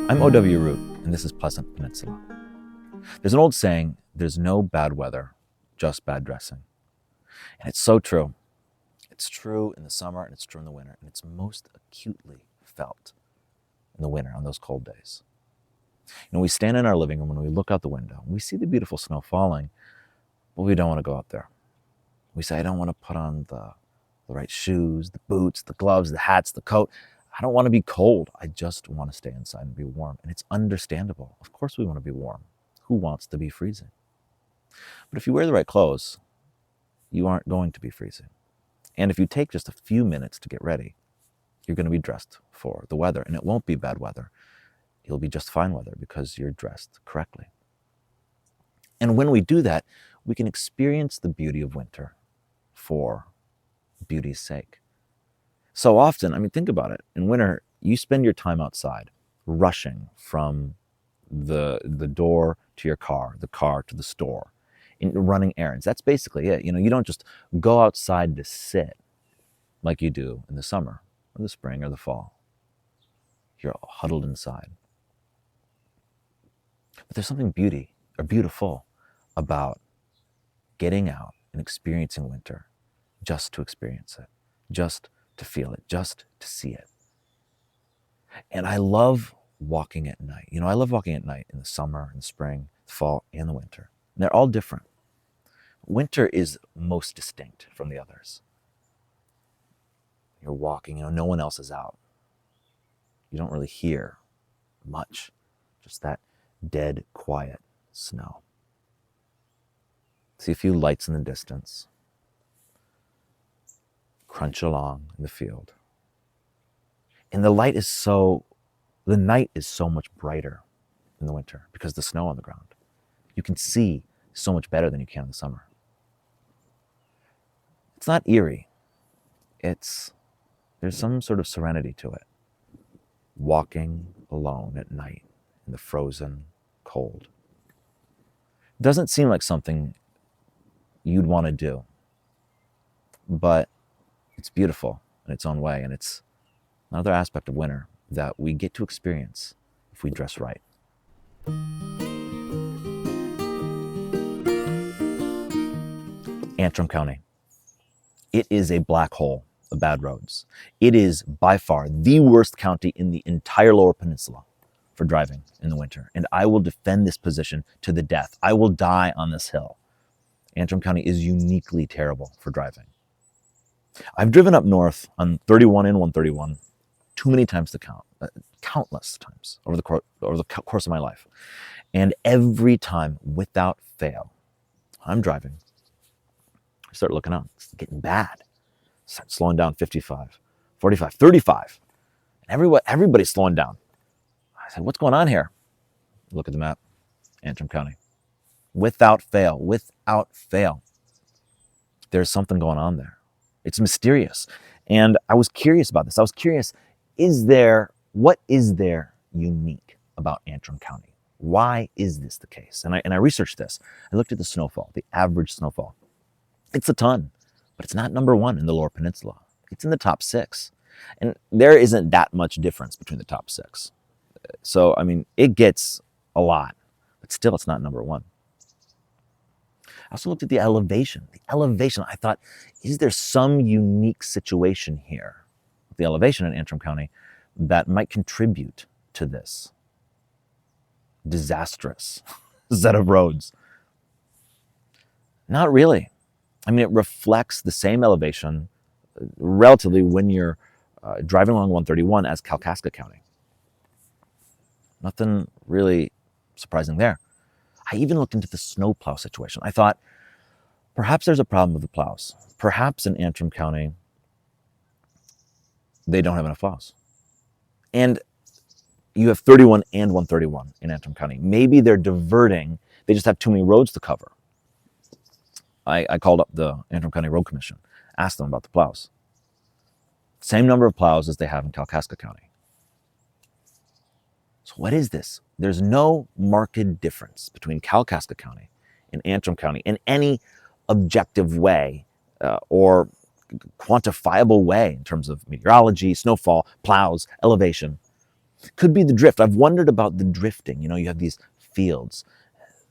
I'm O.W. Root, and this is Pleasant Peninsula. There's an old saying, there's no bad weather, just bad dressing. And it's so true. It's true in the summer and it's true in the winter, and it's most acutely felt in the winter on those cold days. You know, we stand in our living room and we look out the window, and we see the beautiful snow falling, but we don't want to go out there. We say, I don't want to put on the right shoes, the boots, the gloves, the hats, the coat. I don't want to be cold. I just want to stay inside and be warm. And it's understandable. Of course we want to be warm. Who wants to be freezing? But if you wear the right clothes, you aren't going to be freezing. And if you take just a few minutes to get ready, you're going to be dressed for the weather. And it won't be bad weather. It'll be just fine weather because you're dressed correctly. And when we do that, we can experience the beauty of winter for beauty's sake. So often, I mean, think about it. In winter, you spend your time outside, rushing from the door to your car, the car to the store, running errands. That's basically it. You know, you don't just go outside to sit like you do in the summer or the spring or the fall. You're huddled inside. But there's something beautiful about getting out and experiencing winter just to experience it, just to feel it, just to see it. And I love walking at night. You know, I love walking at night in the summer, in the spring, the fall, and the winter. And they're all different. Winter is most distinct from the others. You're walking, you know, no one else is out. You don't really hear much, just that dead, quiet snow. See a few lights in the distance, crunch along in the field. And the night is so much brighter in the winter because of the snow on the ground. You can see so much better than you can in the summer. It's not eerie. There's some sort of serenity to it. Walking alone at night in the frozen cold. It doesn't seem like something you'd want to do, but it's beautiful in its own way, and it's another aspect of winter that we get to experience if we dress right. Antrim County. It is a black hole of bad roads. It is by far the worst county in the entire Lower Peninsula for driving in the winter, and I will defend this position to the death. I will die on this hill. Antrim County is uniquely terrible for driving. I've driven up north on 31 and 131 too many times to count, countless times over the course of my life. And every time, without fail, I'm driving. I start looking up. It's getting bad. Start slowing down 55, 45, 35. And everybody's slowing down. I said, what's going on here? Look at the map. Antrim County. Without fail, there's something going on there. It's mysterious. And I was curious about this. I was curious, what is there unique about Antrim County? Why is this the case? And I researched this. I looked at the snowfall, the average snowfall. It's a ton, but it's not number one in the Lower Peninsula. It's in the top 6. And there isn't that much difference between the top 6. So, I mean, it gets a lot, but still it's not number one. I also looked at the elevation. I thought, is there some unique situation here with the elevation in Antrim County that might contribute to this disastrous set of roads? Not really. I mean, it reflects the same elevation relatively when you're driving along 131 as Kalkaska County. Nothing really surprising there. I even looked into the snowplow situation. I thought, perhaps there's a problem with the plows. Perhaps in Antrim County, they don't have enough plows. And you have 31 and 131 in Antrim County. Maybe they're diverting. They just have too many roads to cover. I called up the Antrim County Road Commission, asked them about the plows. Same number of plows as they have in Kalkaska County. So what is this? There's no marked difference between Kalkaska County and Antrim County in any objective way or quantifiable way in terms of meteorology, snowfall, plows, elevation. Could be the drift. I've wondered about the drifting. You have these fields,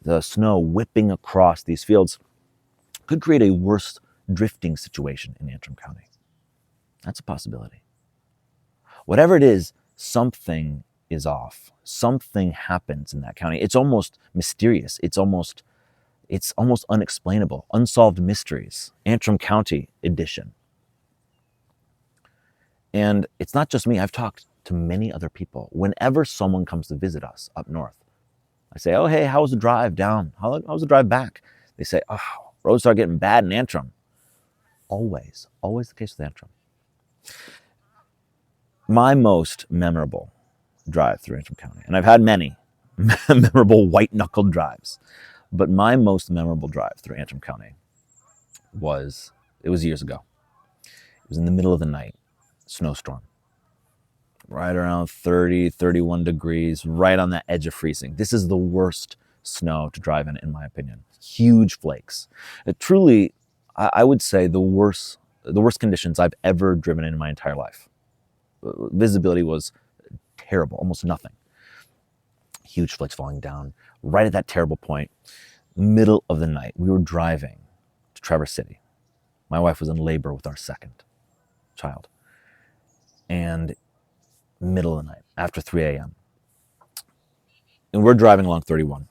the snow whipping across these fields. Could create a worse drifting situation in Antrim County. That's a possibility. Whatever it is, something is off. Something happens in that county. It's almost mysterious. It's almost unexplainable. Unsolved mysteries. Antrim County edition. And it's not just me. I've talked to many other people. Whenever someone comes to visit us up north, I say, oh, hey, how was the drive down? How was the drive back? They say, oh, roads start getting bad in Antrim. Always the case with Antrim. My most memorable drive through Antrim County, and I've had many memorable white-knuckled drives, but my most memorable drive through Antrim County was years ago. It was in the middle of the night, snowstorm, right around 30, 31 degrees, right on that edge of freezing. This is the worst snow to drive in my opinion. Huge flakes. Truly, I would say the worst conditions I've ever driven in my entire life. Visibility was terrible, almost nothing. Huge flakes falling down right at that terrible point. Middle of the night, we were driving to Traverse City. My wife was in labor with our second child. And middle of the night, after 3 a.m. And we're driving along 31,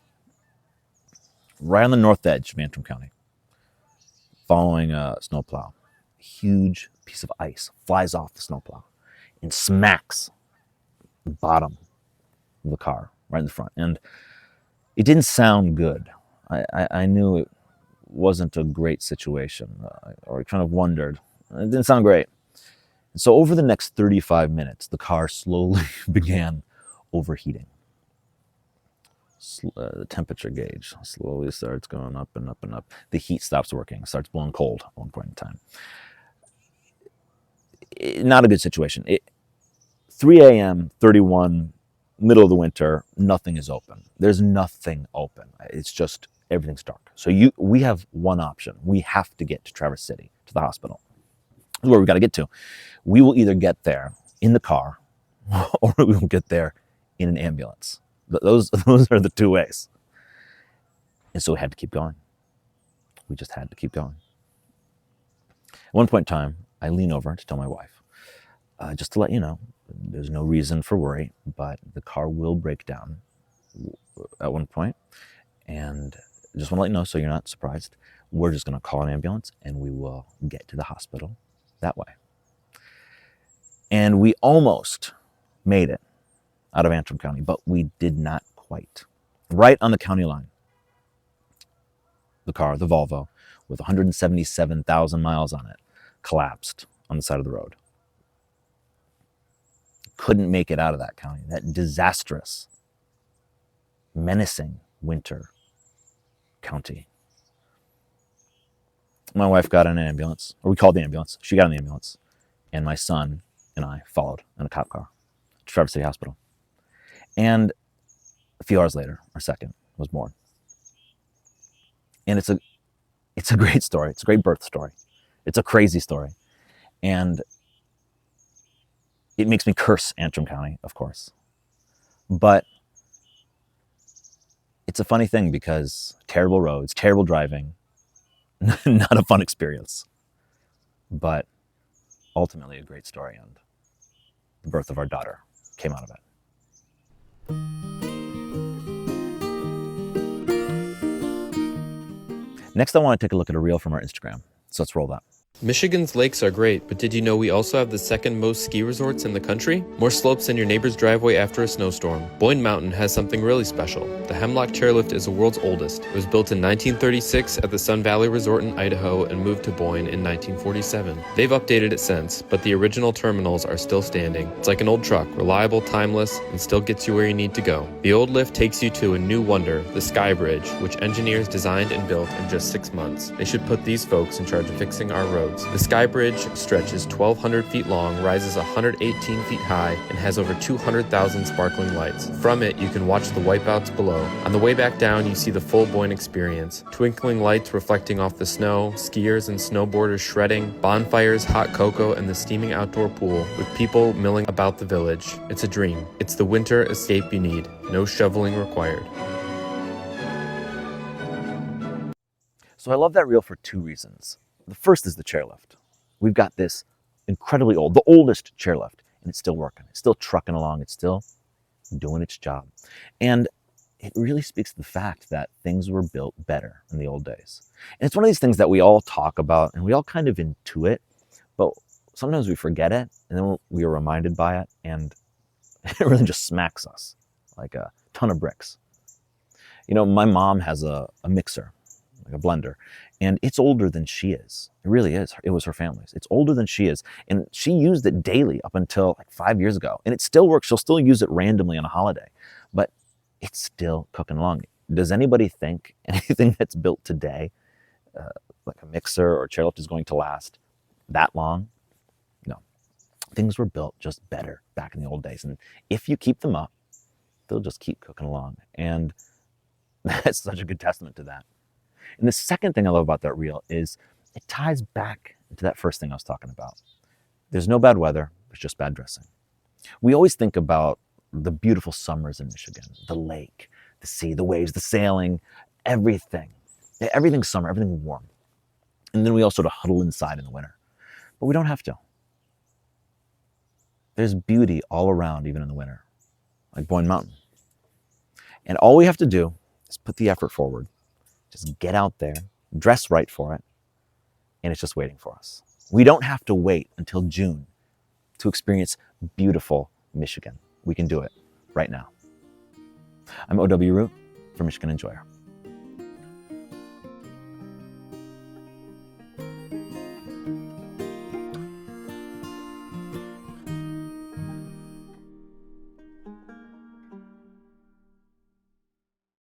right on the north edge of Antrim County, following a snowplow. Huge piece of ice flies off the snowplow and smacks the bottom of the car right in the front. And it didn't sound good. I knew it wasn't a great situation, or I kind of wondered. It didn't sound great. And so over the next 35 minutes, the car slowly began overheating. The temperature gauge slowly starts going up and up and up. The heat stops working, starts blowing cold at one point in time. Not a good situation. 3 a.m., 31, middle of the winter, nothing is open. There's nothing open. It's just everything's dark. So we have one option. We have to get to Traverse City, to the hospital. This is where we've got to get to. We will either get there in the car or we will get there in an ambulance. Those are the two ways. And so we had to keep going. We just had to keep going. At one point in time, I lean over to tell my wife, just to let you know, there's no reason for worry, but the car will break down at one point. And I just want to let you know so you're not surprised. We're just going to call an ambulance and we will get to the hospital that way. And we almost made it out of Antrim County, but we did not quite. Right on the county line, the car, the Volvo, with 177,000 miles on it, collapsed on the side of the road. Couldn't make it out of that county. That disastrous, menacing winter county. My wife got in an ambulance, or we called the ambulance. She got in the ambulance, and my son and I followed in a cop car to Traverse City Hospital. And a few hours later, our second was born. And it's a great story. It's a great birth story. It's a crazy story. And it makes me curse Antrim County, of course. But it's a funny thing because terrible roads, terrible driving, not a fun experience. But ultimately a great story, and the birth of our daughter came out of it. Next, I want to take a look at a reel from our Instagram. So let's roll that. Michigan's lakes are great, but did you know we also have the second most ski resorts in the country? More slopes than your neighbor's driveway after a snowstorm. Boyne Mountain has something really special. The Hemlock Chairlift is the world's oldest. It was built in 1936 at the Sun Valley Resort in Idaho and moved to Boyne in 1947. They've updated it since, but the original terminals are still standing. It's like an old truck, reliable, timeless, and still gets you where you need to go. The old lift takes you to a new wonder, the Sky Bridge, which engineers designed and built in just 6 months. They should put these folks in charge of fixing our roads. roads. The Sky Bridge stretches 1,200 feet long, rises 118 feet high, and has over 200,000 sparkling lights. From it, you can watch the wipeouts below. On the way back down, you see the full Boyne experience. Twinkling lights reflecting off the snow, skiers and snowboarders shredding, bonfires, hot cocoa, and the steaming outdoor pool, with people milling about the village. It's a dream. It's the winter escape you need. No shoveling required. So I love that reel for two reasons. The first is the chairlift. We've got this incredibly old, the oldest chairlift, and it's still working. It's still trucking along. It's still doing its job. And it really speaks to the fact that things were built better in the old days. And it's one of these things that we all talk about and we all kind of intuit, but sometimes we forget it and then we are reminded by it, and it really just smacks us like a ton of bricks. You know, my mom has a mixer, like a blender, and it's older than she is. It really is. It was her family's. It's older than she is, and she used it daily up until like 5 years ago, and it still works. She'll still use it randomly on a holiday, but it's still cooking along. Does anybody think anything that's built today, like a mixer or chairlift, is going to last that long? No. Things were built just better back in the old days, and if you keep them up, they'll just keep cooking along, and that's such a good testament to that. And the second thing I love about that reel is it ties back to that first thing I was talking about. There's no bad weather, there's just bad dressing. We always think about the beautiful summers in Michigan, the lake, the sea, the waves, the sailing, everything. Everything's summer, everything warm. And then we all sort of huddle inside in the winter. But we don't have to. There's beauty all around, even in the winter, like Boyne Mountain. And all we have to do is put the effort forward. Just get out there, dress right for it, and it's just waiting for us. We don't have to wait until June to experience beautiful Michigan. We can do it right now. I'm O.W. Root for Michigan Enjoyer.